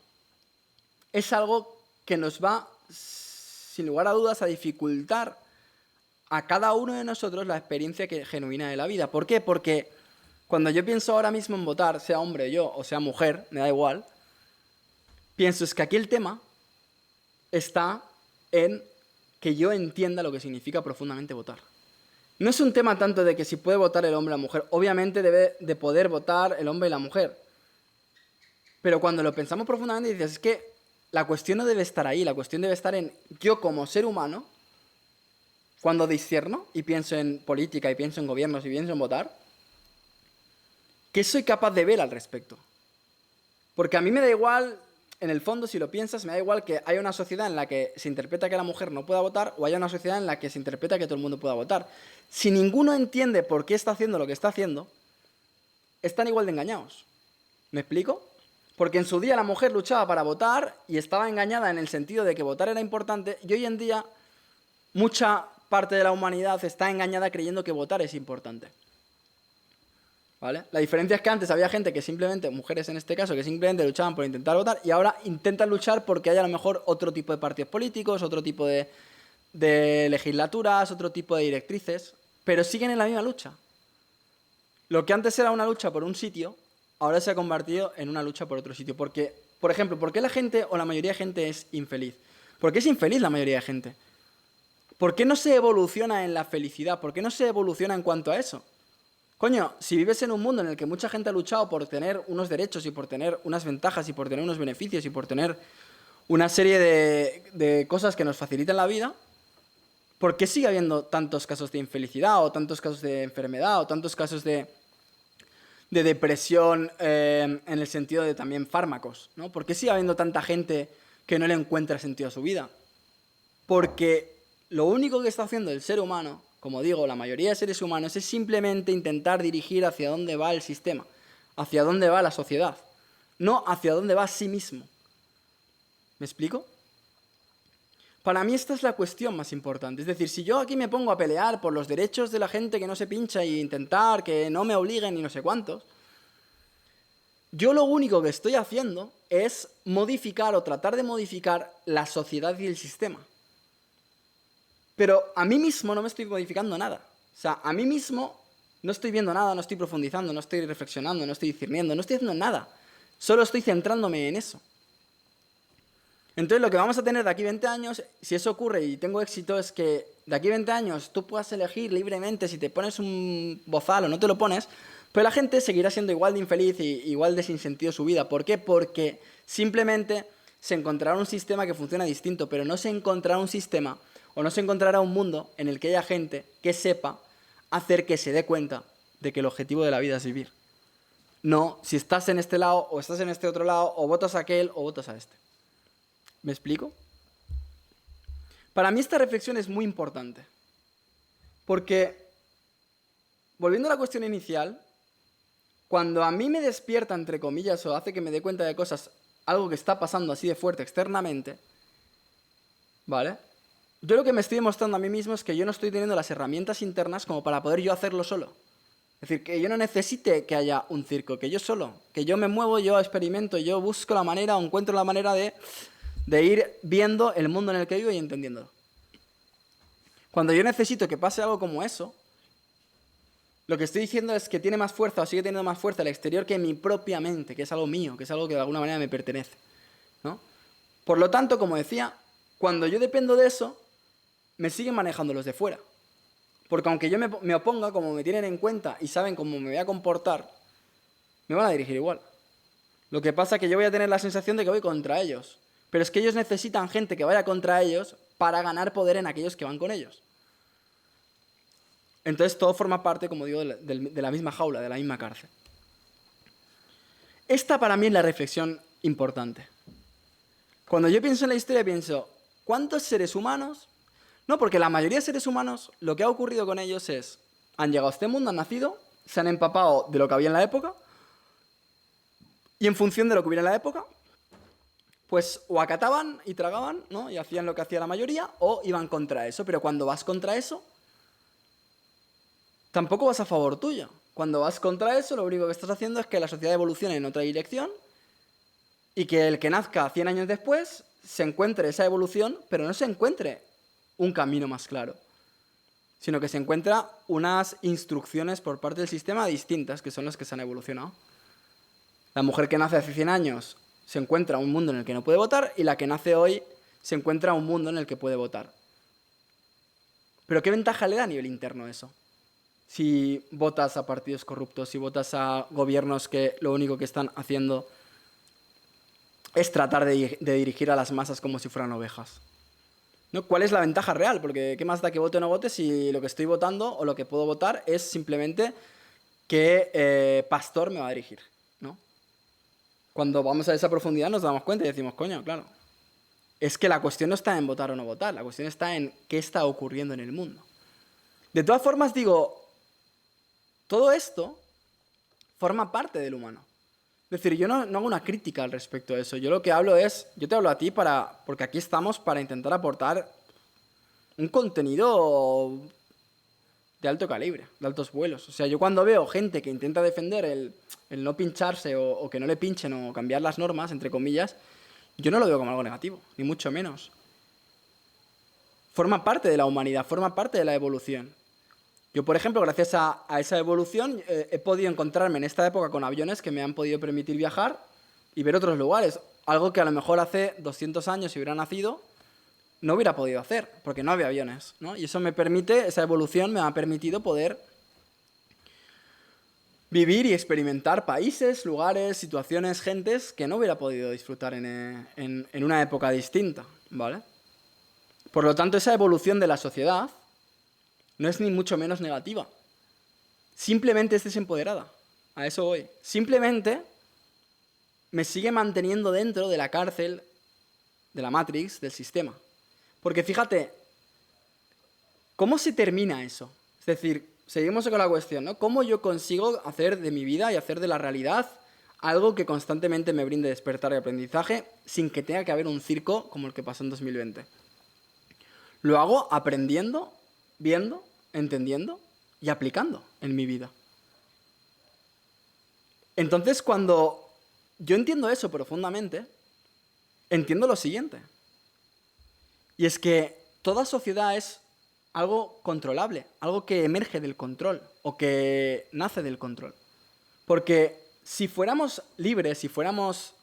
es algo que nos va, sin lugar a dudas, a dificultar a cada uno de nosotros la experiencia genuina de la vida. ¿Por qué? Porque cuando yo pienso ahora mismo en votar, sea hombre yo o sea mujer, me da igual, pienso es que aquí el tema está en que yo entienda lo que significa profundamente votar. No es un tema tanto de que si puede votar el hombre o la mujer. Obviamente debe de poder votar el hombre y la mujer. Pero cuando lo pensamos profundamente dices, es que la cuestión no debe estar ahí, la cuestión debe estar en yo como ser humano, cuando discierno y pienso en política y pienso en gobiernos y pienso en votar, ¿qué soy capaz de ver al respecto? Porque a mí me da igual, en el fondo, si lo piensas, me da igual que haya una sociedad en la que se interpreta que la mujer no pueda votar o haya una sociedad en la que se interpreta que todo el mundo pueda votar. Si ninguno entiende por qué está haciendo lo que está haciendo, están igual de engañados. ¿Me explico? Porque en su día la mujer luchaba para votar y estaba engañada en el sentido de que votar era importante y hoy en día mucha parte de la humanidad está engañada creyendo que votar es importante. ¿Vale? La diferencia es que antes había gente que simplemente, mujeres en este caso, que simplemente luchaban por intentar votar y ahora intentan luchar porque haya a lo mejor otro tipo de partidos políticos, otro tipo de legislaturas, otro tipo de directrices, pero siguen en la misma lucha. Lo que antes era una lucha por un sitio, ahora se ha convertido en una lucha por otro sitio. Porque, por ejemplo, ¿por qué la gente o la mayoría de gente es infeliz? ¿Por qué es infeliz la mayoría de gente? ¿Por qué no se evoluciona en la felicidad? ¿Por qué no se evoluciona en cuanto a eso? Coño, si vives en un mundo en el que mucha gente ha luchado por tener unos derechos y por tener unas ventajas y por tener unos beneficios y por tener una serie de cosas que nos facilitan la vida, ¿por qué sigue habiendo tantos casos de infelicidad o tantos casos de enfermedad o tantos casos de depresión en el sentido de también fármacos, ¿no? ¿Por qué sigue habiendo tanta gente que no le encuentra sentido a su vida? Porque lo único que está haciendo el ser humano, como digo, la mayoría de seres humanos, es simplemente intentar dirigir hacia dónde va el sistema, hacia dónde va la sociedad, no hacia dónde va a sí mismo. ¿Me explico? Para mí esta es la cuestión más importante. Es decir, si yo aquí me pongo a pelear por los derechos de la gente que no se pincha e intentar que no me obliguen y no sé cuántos, yo lo único que estoy haciendo es modificar o tratar de modificar la sociedad y el sistema. Pero a mí mismo no me estoy modificando nada. O sea, a mí mismo no estoy viendo nada, no estoy profundizando, no estoy reflexionando, no estoy discerniendo, no estoy haciendo nada. Solo estoy centrándome en eso. Entonces lo que vamos a tener de aquí a 20 años, si eso ocurre y tengo éxito, es que de aquí a 20 años tú puedas elegir libremente si te pones un bozal o no te lo pones, pero la gente seguirá siendo igual de infeliz y igual de sin sentido su vida. ¿Por qué? Porque simplemente se encontrará un sistema que funciona distinto, pero no se encontrará un sistema o no se encontrará un mundo en el que haya gente que sepa hacer que se dé cuenta de que el objetivo de la vida es vivir. No si estás en este lado o estás en este otro lado, o votas a aquel o votas a este. ¿Me explico? Para mí esta reflexión es muy importante. Porque, volviendo a la cuestión inicial, cuando a mí me despierta, entre comillas, o hace que me dé cuenta de cosas, algo que está pasando así de fuerte externamente, ¿vale? Yo lo que me estoy demostrando a mí mismo es que yo no estoy teniendo las herramientas internas como para poder yo hacerlo solo. Es decir, que yo no necesite que haya un circo, que yo solo, que yo me muevo, yo experimento, yo busco la manera o encuentro la manera de ir viendo el mundo en el que vivo y entendiéndolo. Cuando yo necesito que pase algo como eso, lo que estoy diciendo es que tiene más fuerza o sigue teniendo más fuerza el exterior que mi propia mente, que es algo mío, que es algo que de alguna manera me pertenece, ¿no? Por lo tanto, como decía, cuando yo dependo de eso, me siguen manejando los de fuera. Porque aunque yo me oponga, como me tienen en cuenta y saben cómo me voy a comportar, me van a dirigir igual. Lo que pasa es que yo voy a tener la sensación de que voy contra ellos. Pero es que ellos necesitan gente que vaya contra ellos para ganar poder en aquellos que van con ellos. Entonces todo forma parte, como digo, de la misma jaula, de la misma cárcel. Esta para mí es la reflexión importante. Cuando yo pienso en la historia pienso, ¿cuántos seres humanos? No, porque la mayoría de seres humanos, lo que ha ocurrido con ellos es, han llegado a este mundo, han nacido, se han empapado de lo que había en la época, y en función de lo que hubiera en la época, pues o acataban y tragaban, ¿no? Y hacían lo que hacía la mayoría, o iban contra eso. Pero cuando vas contra eso, tampoco vas a favor tuyo. Cuando vas contra eso, lo único que estás haciendo es que la sociedad evolucione en otra dirección y que el que nazca 100 años después se encuentre esa evolución, pero no se encuentre un camino más claro, sino que se encuentra unas instrucciones por parte del sistema distintas, que son las que se han evolucionado. La mujer que nace hace 100 años se encuentra un mundo en el que no puede votar y la que nace hoy se encuentra un mundo en el que puede votar. ¿Pero qué ventaja le da a nivel interno eso? si votas a partidos corruptos, si votas a gobiernos que lo único que están haciendo es tratar de dirigir a las masas como si fueran ovejas? ¿No? ¿Cuál es la ventaja real? Porque ¿qué más da que vote o no vote si lo que estoy votando o lo que puedo votar es simplemente qué pastor me va a dirigir? ¿No? Cuando vamos a esa profundidad nos damos cuenta y decimos, coño, claro, es que la cuestión no está en votar o no votar, la cuestión está en qué está ocurriendo en el mundo. De todas formas, digo, todo esto forma parte del humano. Es decir, yo no hago una crítica al respecto de eso. Yo lo que hablo es, yo te hablo a ti porque aquí estamos para intentar aportar un contenido de alto calibre, de altos vuelos. O sea, yo cuando veo gente que intenta defender el no pincharse o que no le pinchen o cambiar las normas, entre comillas, yo no lo veo como algo negativo, ni mucho menos. Forma parte de la humanidad, forma parte de la evolución. Yo, por ejemplo, gracias a esa evolución, he podido encontrarme en esta época con aviones que me han podido permitir viajar y ver otros lugares. Algo que a lo mejor hace 200 años, si hubiera nacido, no hubiera podido hacer, porque no había aviones, ¿no? Y eso me permite, esa evolución me ha permitido poder vivir y experimentar países, lugares, situaciones, gentes que no hubiera podido disfrutar en una época distinta, ¿vale? Por lo tanto, esa evolución de la sociedad no es ni mucho menos negativa. Simplemente es desempoderada. A eso voy. Simplemente me sigue manteniendo dentro de la cárcel, de la Matrix, del sistema. Porque fíjate, ¿cómo se termina eso? Es decir, seguimos con la cuestión, ¿no? ¿Cómo yo consigo hacer de mi vida y hacer de la realidad algo que constantemente me brinde despertar y aprendizaje sin que tenga que haber un circo como el que pasó en 2020? Lo hago aprendiendo, viendo, entendiendo y aplicando en mi vida. Entonces, cuando yo entiendo eso profundamente, entiendo lo siguiente. Y es que toda sociedad es algo controlable, algo que emerge del control o que nace del control. Porque si fuéramos libres, si fuéramos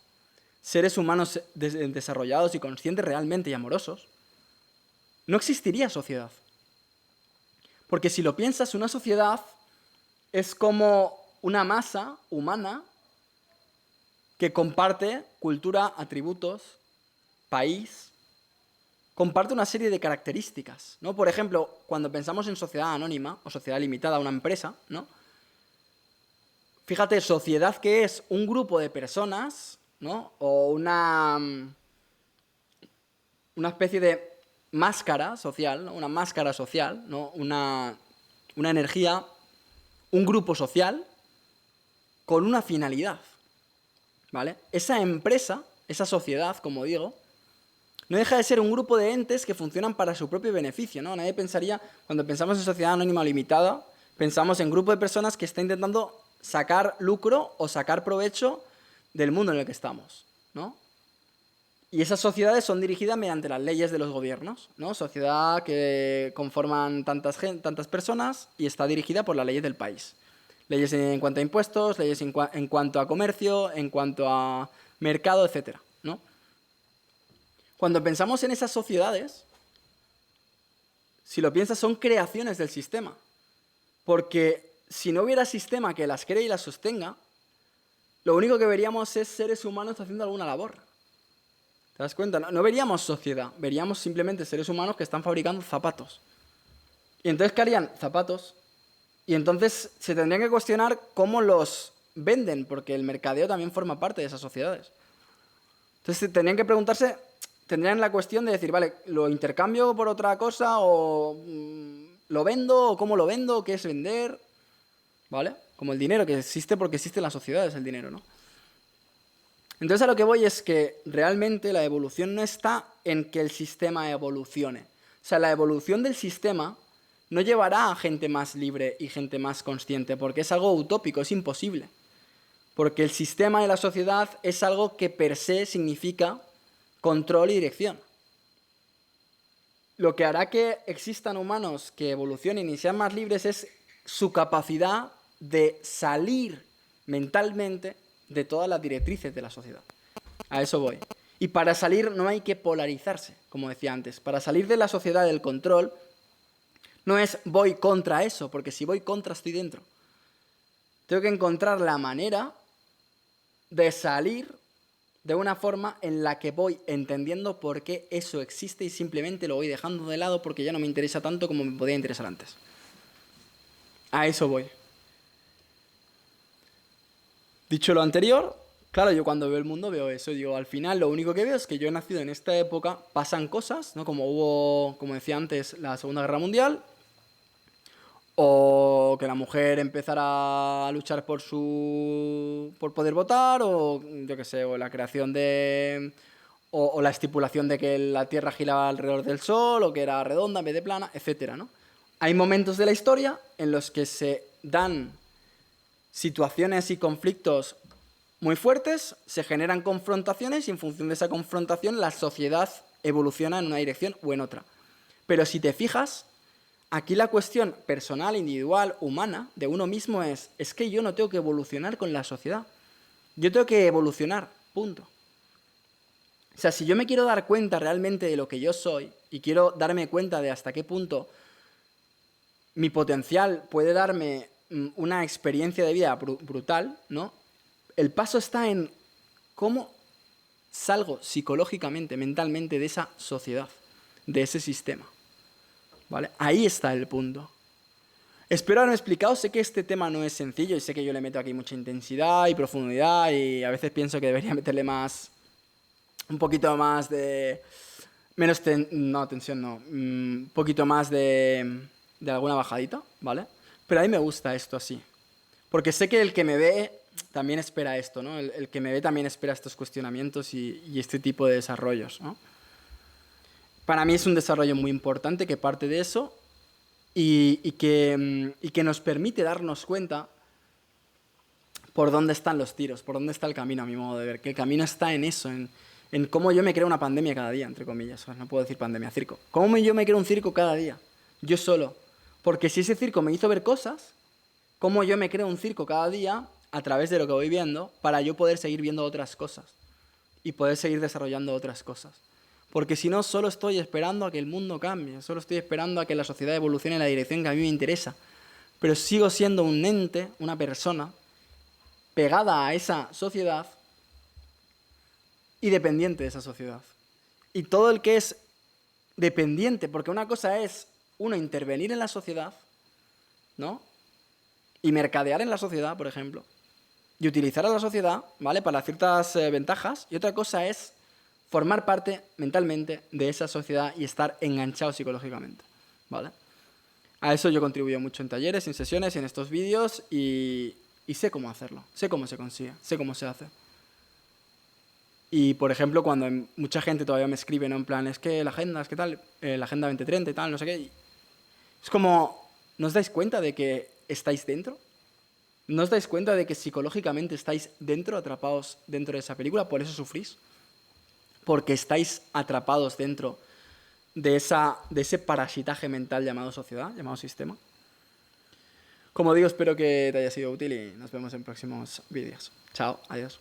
seres humanos desarrollados y conscientes realmente y amorosos, no existiría sociedad. Porque si lo piensas, una sociedad es como una masa humana que comparte cultura, atributos, país, comparte una serie de características, ¿no? Por ejemplo, cuando pensamos en sociedad anónima o sociedad limitada, una empresa, ¿no? Fíjate, sociedad que es un grupo de personas, ¿no? O una especie de máscara social, ¿no? Una máscara social, ¿no? Una energía, un grupo social con una finalidad, ¿vale? Esa empresa, esa sociedad, como digo, no deja de ser un grupo de entes que funcionan para su propio beneficio, ¿no? Nadie pensaría, cuando pensamos en sociedad anónima limitada, pensamos en grupo de personas que está intentando sacar lucro o sacar provecho del mundo en el que estamos, ¿no? Y esas sociedades son dirigidas mediante las leyes de los gobiernos, ¿no? Sociedad que conforman tantas personas y está dirigida por las leyes del país. Leyes en cuanto a impuestos, leyes en cuanto a comercio, en cuanto a mercado, etcétera, ¿no? Cuando pensamos en esas sociedades, si lo piensas, son creaciones del sistema. Porque si no hubiera sistema que las cree y las sostenga, lo único que veríamos es seres humanos haciendo alguna labor. ¿Te das cuenta? No veríamos sociedad, veríamos simplemente seres humanos que están fabricando zapatos. Y entonces, ¿qué harían? Zapatos. Y entonces se tendrían que cuestionar cómo los venden, porque el mercadeo también forma parte de esas sociedades. Entonces tendrían que preguntarse, tendrían la cuestión de decir, vale, ¿lo intercambio por otra cosa o lo vendo o cómo lo vendo? ¿Qué es vender? ¿Vale? Como el dinero, que existe porque existe en las sociedades el dinero, ¿no? Entonces a lo que voy es que realmente la evolución no está en que el sistema evolucione. O sea, la evolución del sistema no llevará a gente más libre y gente más consciente, porque es algo utópico, es imposible. Porque el sistema y la sociedad es algo que per se significa control y dirección. Lo que hará que existan humanos que evolucionen y sean más libres es su capacidad de salir mentalmente de todas las directrices de la sociedad. A eso voy. Y para salir no hay que polarizarse, como decía antes. Para salir de la sociedad del control, No es voy contra eso, porque si voy contra estoy dentro. Tengo que encontrar la manera de salir de una forma en la que voy entendiendo por qué eso existe y simplemente lo voy dejando de lado porque ya no me interesa tanto como me podía interesar antes. A eso voy. Dicho lo anterior, claro, yo cuando veo el mundo veo eso. Digo, al final lo único que veo es que yo he nacido en esta época, pasan cosas, ¿no? Como hubo, como decía antes, la Segunda Guerra Mundial, o que la mujer empezara a luchar por poder votar, o yo qué sé, o la creación de... O la estipulación de que la Tierra giraba alrededor del Sol, o que era redonda en vez de plana, etcétera, ¿no? Hay momentos de la historia en los que se dan situaciones y conflictos muy fuertes, se generan confrontaciones y en función de esa confrontación la sociedad evoluciona en una dirección o en otra. Pero si te fijas, aquí la cuestión personal, individual, humana, de uno mismo es que yo no tengo que evolucionar con la sociedad. Yo tengo que evolucionar, punto. O sea, si yo me quiero dar cuenta realmente de lo que yo soy y quiero darme cuenta de hasta qué punto mi potencial puede darme una experiencia de vida brutal, ¿no? El paso está en cómo salgo psicológicamente, mentalmente de esa sociedad, de ese sistema. ¿Vale? Ahí está el punto. Espero haberme explicado, sé que este tema no es sencillo y sé que yo le meto aquí mucha intensidad y profundidad y a veces pienso que debería meterle más, un poquito más de, menos, no, tensión no, un poquito más de alguna bajadita, ¿vale? Pero a mí me gusta esto así, porque sé que el que me ve también espera esto, ¿no? El que me ve también espera estos cuestionamientos y este tipo de desarrollos, ¿no? Para mí es un desarrollo muy importante que parte de eso y que nos permite darnos cuenta por dónde están los tiros, por dónde está el camino, a mi modo de ver. Que el camino está en eso, en cómo yo me creo una pandemia cada día, entre comillas. No puedo decir pandemia, circo. Cómo yo me creo un circo cada día, yo solo. Porque si ese circo me hizo ver cosas, cómo yo me creo un circo cada día a través de lo que voy viendo para yo poder seguir viendo otras cosas y poder seguir desarrollando otras cosas. Porque si no, solo estoy esperando a que el mundo cambie, solo estoy esperando a que la sociedad evolucione en la dirección que a mí me interesa. Pero sigo siendo un ente, una persona, pegada a esa sociedad y dependiente de esa sociedad. Y todo el que es dependiente, porque una cosa es uno intervenir en la sociedad, ¿no? Y mercadear en la sociedad, por ejemplo, y utilizar a la sociedad, ¿vale? Para ciertas ventajas, y otra cosa es formar parte mentalmente de esa sociedad y estar enganchado psicológicamente, ¿vale? A eso yo contribuyo mucho en talleres, en sesiones, en estos vídeos y sé cómo hacerlo, sé cómo se consigue, sé cómo se hace. Y, por ejemplo, cuando mucha gente todavía me escribe, ¿no? En plan, es que la agenda, es que tal, la agenda 2030 y tal, no sé qué. Y es como, ¿no os dais cuenta de que estáis dentro? ¿No os dais cuenta de que psicológicamente estáis dentro, atrapados dentro de esa película? Por eso sufrís. Porque estáis atrapados dentro de ese parasitaje mental llamado sociedad, llamado sistema. Como digo, espero que te haya sido útil y nos vemos en próximos vídeos. Chao, adiós.